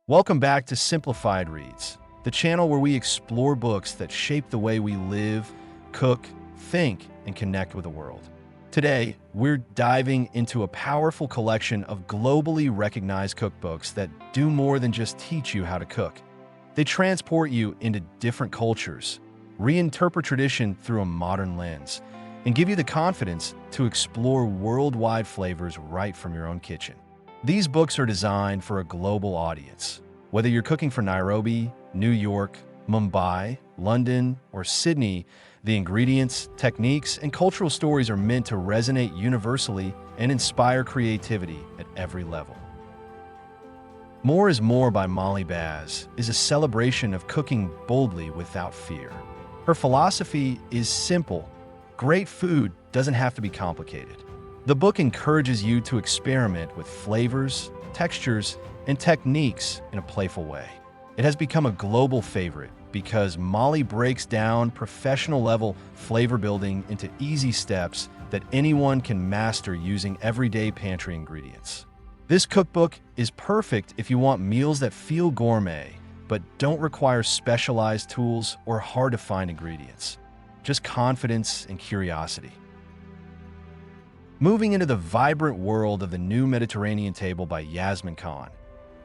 Welcome back to Simplified Reads, the channel where we explore books that shape the way we live, cook, think, and connect with the world. Today, we're diving into a powerful collection of globally recognized cookbooks that do more than just teach you how to cook. They transport you into different cultures, reinterpret tradition through a modern lens, and give you the confidence to explore worldwide flavors right from your own kitchen. These books are designed for a global audience. Whether you're cooking for Nairobi, New York, Mumbai, London, or Sydney, the ingredients, techniques, and cultural stories are meant to resonate universally and inspire creativity at every level. More is More by Molly Baz is a celebration of cooking boldly without fear. Her philosophy is simple: great food doesn't have to be complicated. The book encourages you to experiment with flavors, textures, and techniques in a playful way. It has become a global favorite because Molly breaks down professional-level flavor building into easy steps that anyone can master using everyday pantry ingredients. This cookbook is perfect if you want meals that feel gourmet, but don't require specialized tools or hard-to-find ingredients. Just confidence and curiosity. Moving into the vibrant world of the New Mediterranean Table by Yasmin Khan,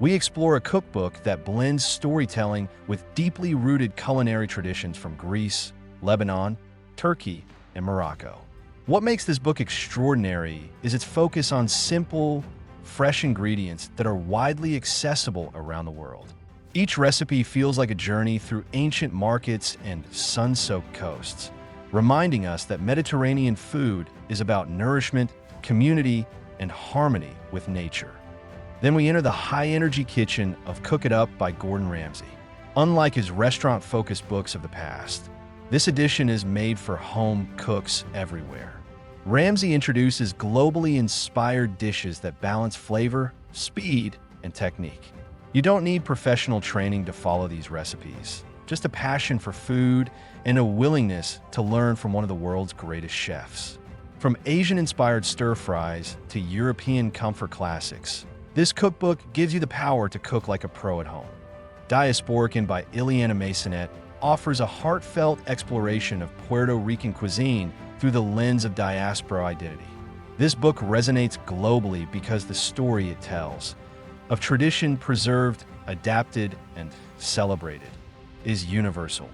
we explore a cookbook that blends storytelling with deeply rooted culinary traditions from Greece, Lebanon, Turkey, and Morocco. What makes this book extraordinary is its focus on simple, fresh ingredients that are widely accessible around the world. Each recipe feels like a journey through ancient markets and sun-soaked coasts, reminding us that Mediterranean food is about nourishment, community, and harmony with nature. Then we enter the high-energy kitchen of Cook It Up by Gordon Ramsay. Unlike his restaurant-focused books of the past, this edition is made for home cooks everywhere. Ramsay introduces globally inspired dishes that balance flavor, speed, and technique. You don't need professional training to follow these recipes, just a passion for food and a willingness to learn from one of the world's greatest chefs. From Asian-inspired stir-fries to European comfort classics, this cookbook gives you the power to cook like a pro at home. Diasporican by Ileana Masonette offers a heartfelt exploration of Puerto Rican cuisine through the lens of diaspora identity. This book resonates globally because the story it tells, of tradition preserved, adapted, and celebrated, is universal.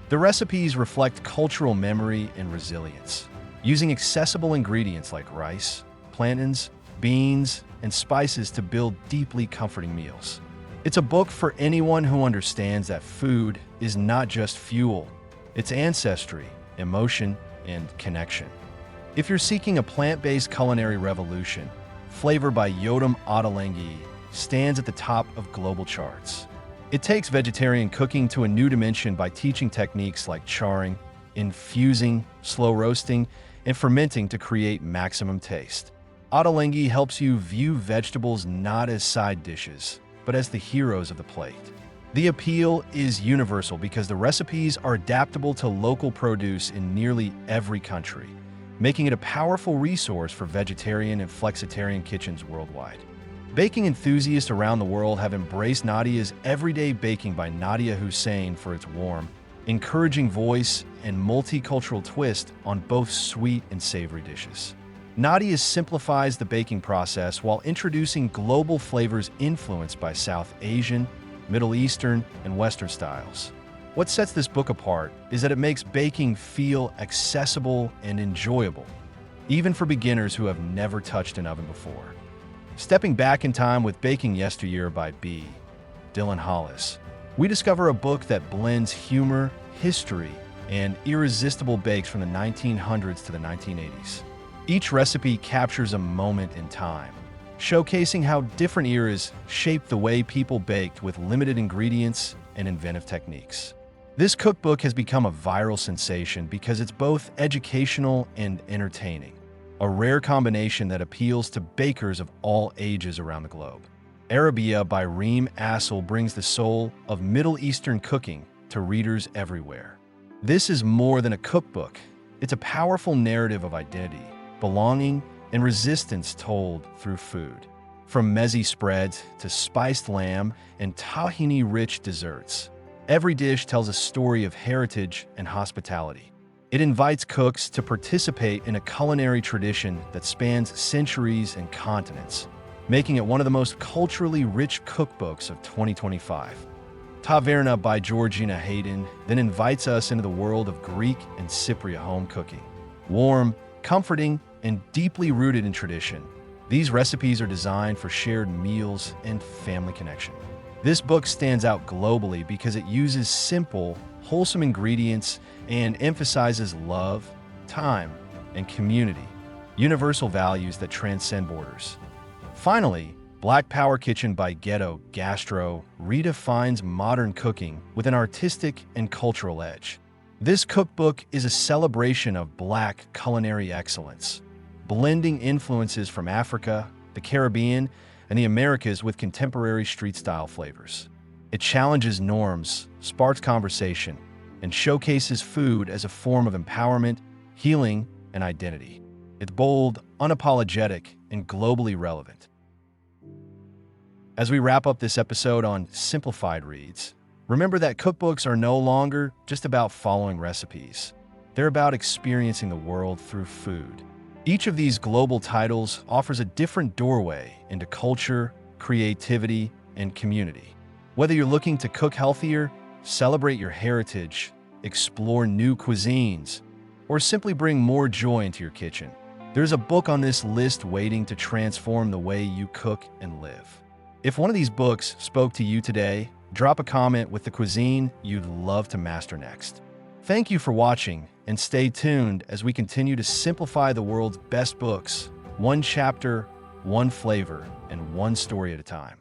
The recipes reflect cultural memory and resilience, using accessible ingredients like rice, plantains, beans, and spices to build deeply comforting meals. It's a book for anyone who understands that food is not just fuel, it's ancestry, emotion, and connection. If you're seeking a plant-based culinary revolution, Flavor by Yotam Ottolenghi stands at the top of global charts. It takes vegetarian cooking to a new dimension by teaching techniques like charring, infusing, slow roasting, and fermenting to create maximum taste. Ottolenghi helps you view vegetables not as side dishes, but as the heroes of the plate. The appeal is universal because the recipes are adaptable to local produce in nearly every country, making it a powerful resource for vegetarian and flexitarian kitchens worldwide. Baking enthusiasts around the world have embraced Nadia's Everyday Baking by Nadia Hussein for its warm, encouraging voice and multicultural twist on both sweet and savory dishes. Nadia simplifies the baking process while introducing global flavors influenced by South Asian, Middle Eastern, and Western styles. What sets this book apart is that it makes baking feel accessible and enjoyable, even for beginners who have never touched an oven before. Stepping back in time with Baking Yesteryear by B. Dylan Hollis, we discover a book that blends humor, history, and irresistible bakes from the 1900s to the 1980s. Each recipe captures a moment in time, showcasing how different eras shaped the way people baked with limited ingredients and inventive techniques. This cookbook has become a viral sensation because it's both educational and entertaining, a rare combination that appeals to bakers of all ages around the globe. Arabia by Reem Assel brings the soul of Middle Eastern cooking to readers everywhere. This is more than a cookbook. It's a powerful narrative of identity, belonging, and resistance told through food. From mezzy spreads to spiced lamb and tahini-rich desserts, every dish tells a story of heritage and hospitality. It invites cooks to participate in a culinary tradition that spans centuries and continents, making it one of the most culturally rich cookbooks of 2025. Taverna by Georgina Hayden then invites us into the world of Greek and Cypriot home cooking. Warm, comforting, and deeply rooted in tradition, these recipes are designed for shared meals and family connection. This book stands out globally because it uses simple, wholesome ingredients and emphasizes love, time, and community, universal values that transcend borders. Finally, Black Power Kitchen by Ghetto Gastro redefines modern cooking with an artistic and cultural edge. This cookbook is a celebration of Black culinary excellence, blending influences from Africa, the Caribbean, and the Americas with contemporary street-style flavors. It challenges norms, sparks conversation, and showcases food as a form of empowerment, healing, and identity. It's bold, unapologetic, and globally relevant. As we wrap up this episode on Simplified Reads, remember that cookbooks are no longer just about following recipes. They're about experiencing the world through food. Each of these global titles offers a different doorway into culture, creativity, and community. Whether you're looking to cook healthier, celebrate your heritage, explore new cuisines, or simply bring more joy into your kitchen, there's a book on this list waiting to transform the way you cook and live. If one of these books spoke to you today, drop a comment with the cuisine you'd love to master next. Thank you for watching, and stay tuned as we continue to simplify the world's best books, one chapter, one flavor, and one story at a time.